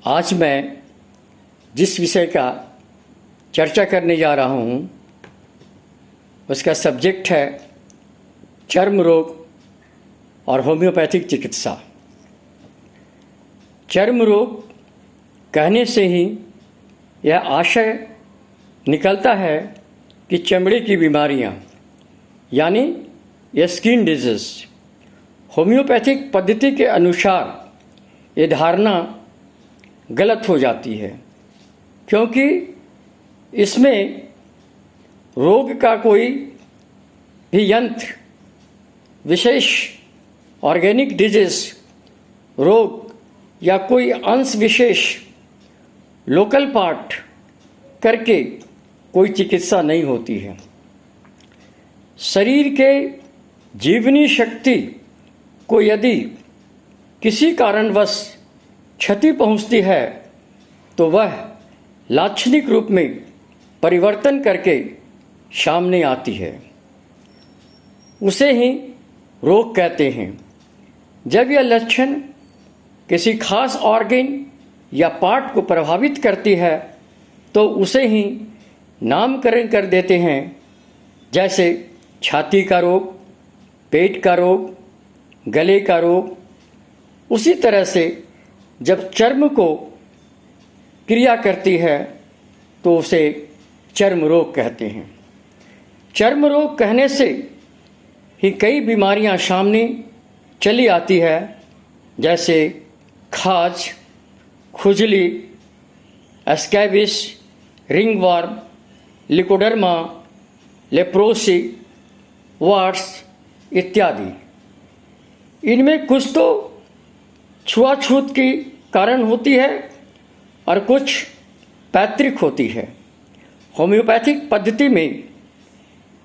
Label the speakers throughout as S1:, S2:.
S1: आज मैं जिस विषय का चर्चा करने जा रहा हूँ उसका सब्जेक्ट है चर्म रोग और होम्योपैथिक चिकित्सा। चर्म रोग कहने से ही यह आशय निकलता है कि चमड़े की बीमारियाँ यानी यह स्किन डिजीज। होम्योपैथिक पद्धति के अनुसार ये धारणा गलत हो जाती है, क्योंकि इसमें रोग का कोई भी यंत्र विशेष ऑर्गेनिक डिजीज रोग या कोई अंश विशेष लोकल पार्ट करके कोई चिकित्सा नहीं होती है। शरीर के जीवनी शक्ति को यदि किसी कारणवश क्षति पहुंचती है तो वह लाक्षणिक रूप में परिवर्तन करके सामने आती है, उसे ही रोग कहते हैं। जब यह लक्षण किसी खास ऑर्गन या पार्ट को प्रभावित करती है तो उसे ही नामकरण कर देते हैं, जैसे छाती का रोग, पेट का रोग, गले का रोग। उसी तरह से जब चर्म को क्रिया करती है तो उसे चर्म रोग कहते हैं। चर्म रोग कहने से ही कई बीमारियां सामने चली आती है, जैसे खाज, खुजली, scabies, ringworm, leucoderma, leprosy, warts इत्यादि। इनमें कुछ तो छुआछूत के कारण होती है और कुछ पैतृक होती है। होम्योपैथिक पद्धति में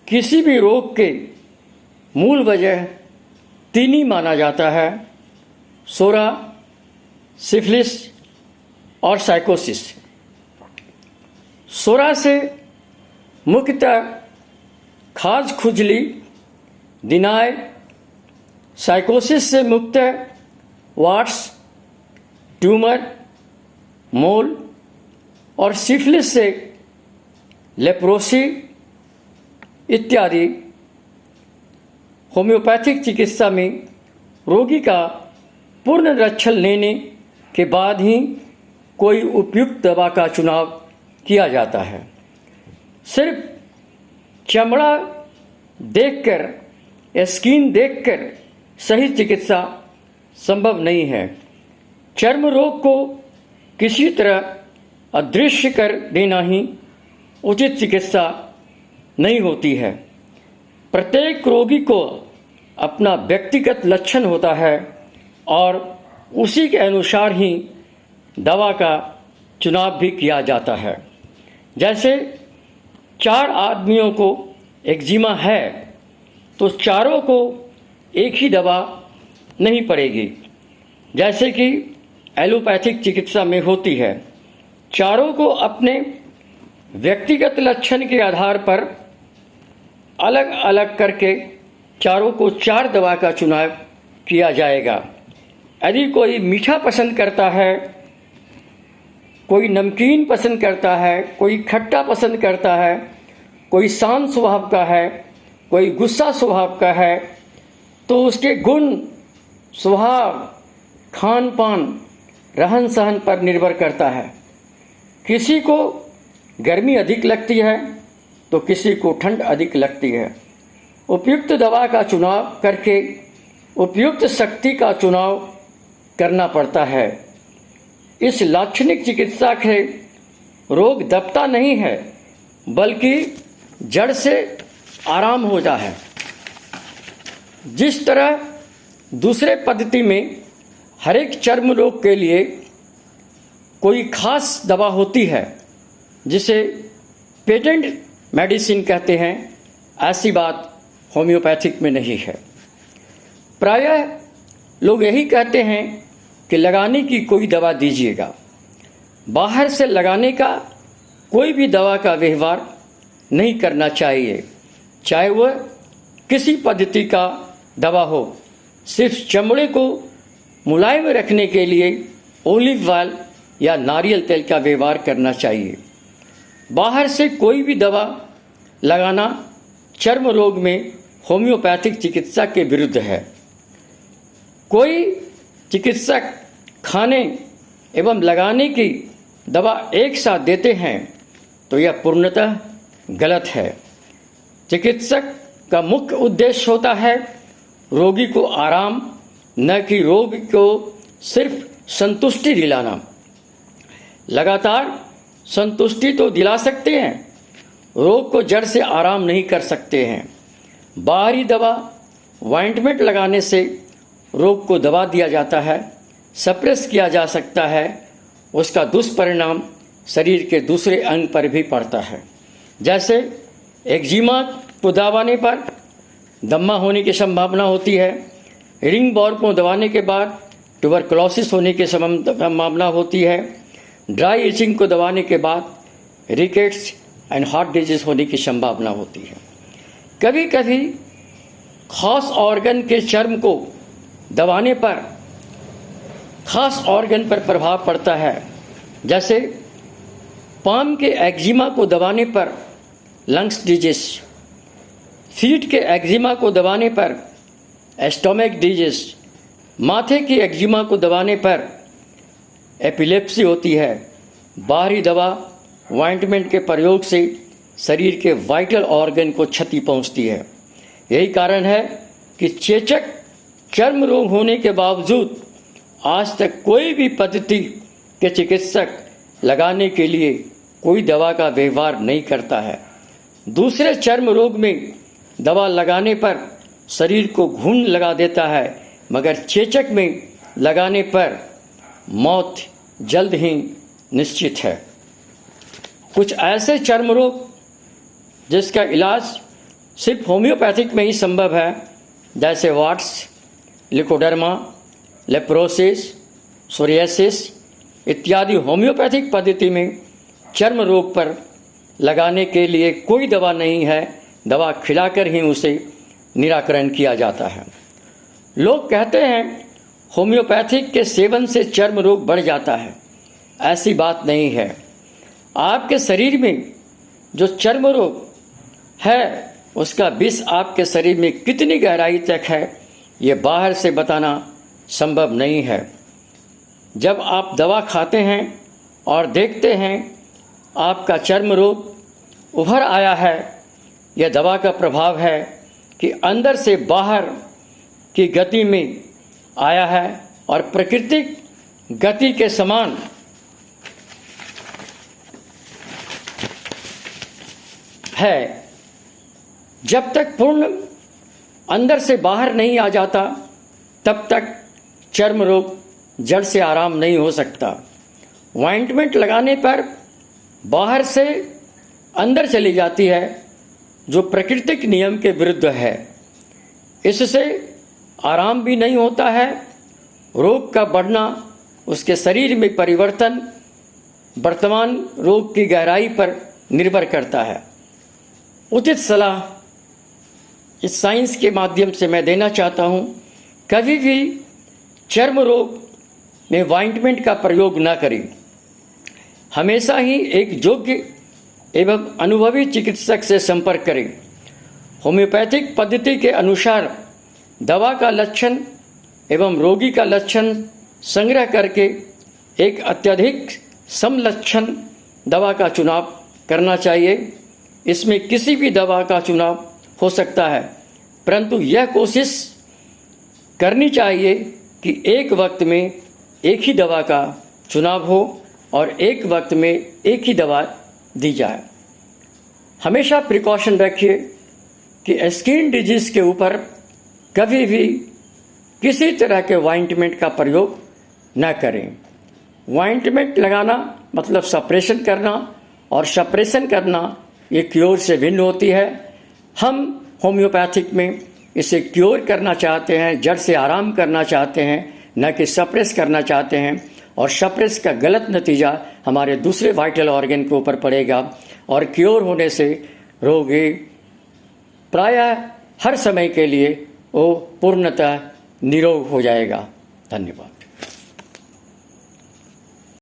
S1: किसी भी रोग के मूल वजह तीन ही माना जाता है: सोरा, सिफिलिस और साइकोसिस। सोरा से मुख्यतः खाज खुजली, दिनाय, साइकोसिस से मुख्यतः वार्ड्स, ट्यूमर, मोल और सिफिलिस से लेप्रोसी इत्यादि। होम्योपैथिक चिकित्सा में रोगी का पूर्ण रक्षण लेने के बाद ही कोई उपयुक्त दवा का चुनाव किया जाता है। सिर्फ चमड़ा देखकर या स्किन देखकर सही चिकित्सा संभव नहीं है। चर्म रोग को किसी तरह अदृश्य कर देना ही उचित चिकित्सा नहीं होती है। प्रत्येक रोगी को अपना व्यक्तिगत लक्षण होता है और उसी के अनुसार ही दवा का चुनाव भी किया जाता है। जैसे 4 आदमियों को एक्जिमा है तो चारों को एक ही दवा नहीं पड़ेगी, जैसे कि एलोपैथिक चिकित्सा में होती है। चारों को अपने व्यक्तिगत लक्षण के आधार पर अलग अलग करके चारों को 4 दवा का चुनाव किया जाएगा। यदि कोई मीठा पसंद करता है, कोई नमकीन पसंद करता है, कोई खट्टा पसंद करता है, कोई शांत स्वभाव का है, कोई गुस्सा स्वभाव का है, तो उसके गुण, स्वभाव, खान पान, रहन सहन पर निर्भर करता है। किसी को गर्मी अधिक लगती है तो किसी को ठंड अधिक लगती है। उपयुक्त दवा का चुनाव करके उपयुक्त शक्ति का चुनाव करना पड़ता है। इस लाक्षणिक चिकित्सा से रोग दबता नहीं है, बल्कि जड़ से आराम होता है। जिस तरह दूसरे पद्धति में हर एक चर्म रोग के लिए कोई खास दवा होती है जिसे पेटेंट मेडिसिन कहते हैं, ऐसी बात होम्योपैथिक में नहीं है। प्रायः लोग यही कहते हैं कि लगाने की कोई दवा दीजिएगा। बाहर से लगाने का कोई भी दवा का व्यवहार नहीं करना चाहिए, चाहे वह किसी पद्धति का दवा हो। सिर्फ चमड़े को मुलायम रखने के लिए ओलिव ऑयल या नारियल तेल का व्यवहार करना चाहिए। बाहर से कोई भी दवा लगाना चर्म रोग में होम्योपैथिक चिकित्सा के विरुद्ध है। कोई चिकित्सक खाने एवं लगाने की दवा एक साथ देते हैं तो यह पूर्णतः गलत है। चिकित्सक का मुख्य उद्देश्य होता है रोगी को आराम, न कि रोग को सिर्फ संतुष्टि दिलाना। लगातार संतुष्टि तो दिला सकते हैं, रोग को जड़ से आराम नहीं कर सकते हैं। बाहरी दवा ऑइंटमेंट लगाने से रोग को दबा दिया जाता है, सप्रेस किया जा सकता है। उसका दुष्परिणाम शरीर के दूसरे अंग पर भी पड़ता है। जैसे एक्जिमा को दबाने पर दम्मा होने की संभावना होती है, रिंगवॉर्म को दबाने के बाद ट्यूबरकुलोसिस होने की संभावना होती है, ड्राई इचिंग को दबाने के बाद रिकेट्स एंड हार्ट डिजीज होने की संभावना होती है। कभी कभी खास ऑर्गन के चर्म को दबाने पर खास ऑर्गन पर प्रभाव पड़ता है। जैसे पाम के एक्जिमा को दबाने पर लंग्स डिजीज, फीट के एक्जिमा को दबाने पर स्टोमक डिजीज, माथे की एक्जिमा को दबाने पर एपिलेप्सी होती है। बाहरी दवा ऑइंटमेंट के प्रयोग से शरीर के वाइटल ऑर्गन को क्षति पहुंचती है। यही कारण है कि चेचक चर्म रोग होने के बावजूद आज तक कोई भी पद्धति के चिकित्सक लगाने के लिए कोई दवा का व्यवहार नहीं करता है। दूसरे चर्म रोग में दवा लगाने पर शरीर को घुन लगा देता है, मगर चेचक में लगाने पर मौत जल्द ही निश्चित है। कुछ ऐसे चर्म रोग जिसका इलाज सिर्फ होम्योपैथिक में ही संभव है, जैसे वाट्स, लिकोडर्मा, लेप्रोसिस, सोरियासिस इत्यादि होम्योपैथिक पद्धति में चर्म रोग पर लगाने के लिए कोई दवा नहीं है। दवा खिलाकर ही उसे निराकरण किया जाता है। लोग कहते हैं होम्योपैथिक के सेवन से चर्म रोग बढ़ जाता है। ऐसी बात नहीं है। आपके शरीर में जो चर्म रोग है उसका विष आपके शरीर में कितनी गहराई तक है ये बाहर से बताना संभव नहीं है। जब आप दवा खाते हैं और देखते हैं आपका चर्म रोग उभर आया है, यह दवा का प्रभाव है कि अंदर से बाहर की गति में आया है और प्राकृतिक गति के समान है। जब तक पूर्ण अंदर से बाहर नहीं आ जाता तब तक चर्म रोग जड़ से आराम नहीं हो सकता। ऑइंटमेंट लगाने पर बाहर से अंदर चली जाती है, जो प्राकृतिक नियम के विरुद्ध है। इससे आराम भी नहीं होता है। रोग का बढ़ना उसके शरीर में परिवर्तन वर्तमान रोग की गहराई पर निर्भर करता है। उचित सलाह इस साइंस के माध्यम से मैं देना चाहता हूँ, कभी भी चर्म रोग में ऑइंटमेंट का प्रयोग न करें। हमेशा ही एक योग्य एवं अनुभवी चिकित्सक से संपर्क करें। होम्योपैथिक पद्धति के अनुसार दवा का लक्षण एवं रोगी का लक्षण संग्रह करके एक अत्यधिक समलक्षण दवा का चुनाव करना चाहिए। इसमें किसी भी दवा का चुनाव हो सकता है, परंतु यह कोशिश करनी चाहिए कि एक वक्त में एक ही दवा का चुनाव हो और एक वक्त में एक ही दवा दी जाए। हमेशा प्रिकॉशन रखिए कि स्किन डिजीज़ के ऊपर कभी भी किसी तरह के ऑइंटमेंट का प्रयोग न करें। ऑइंटमेंट लगाना मतलब सप्रेशन करना, और सप्रेशन करना ये क्योर से भिन्न होती है। हम होम्योपैथिक में इसे क्योर करना चाहते हैं, जड़ से आराम करना चाहते हैं, न कि सप्रेस करना चाहते हैं। और सप्रेस का गलत नतीजा हमारे दूसरे वाइटल ऑर्गन के ऊपर पड़ेगा और क्योर होने से रोगी प्रायः हर समय के लिए वो पूर्णतः निरोग हो जाएगा। धन्यवाद।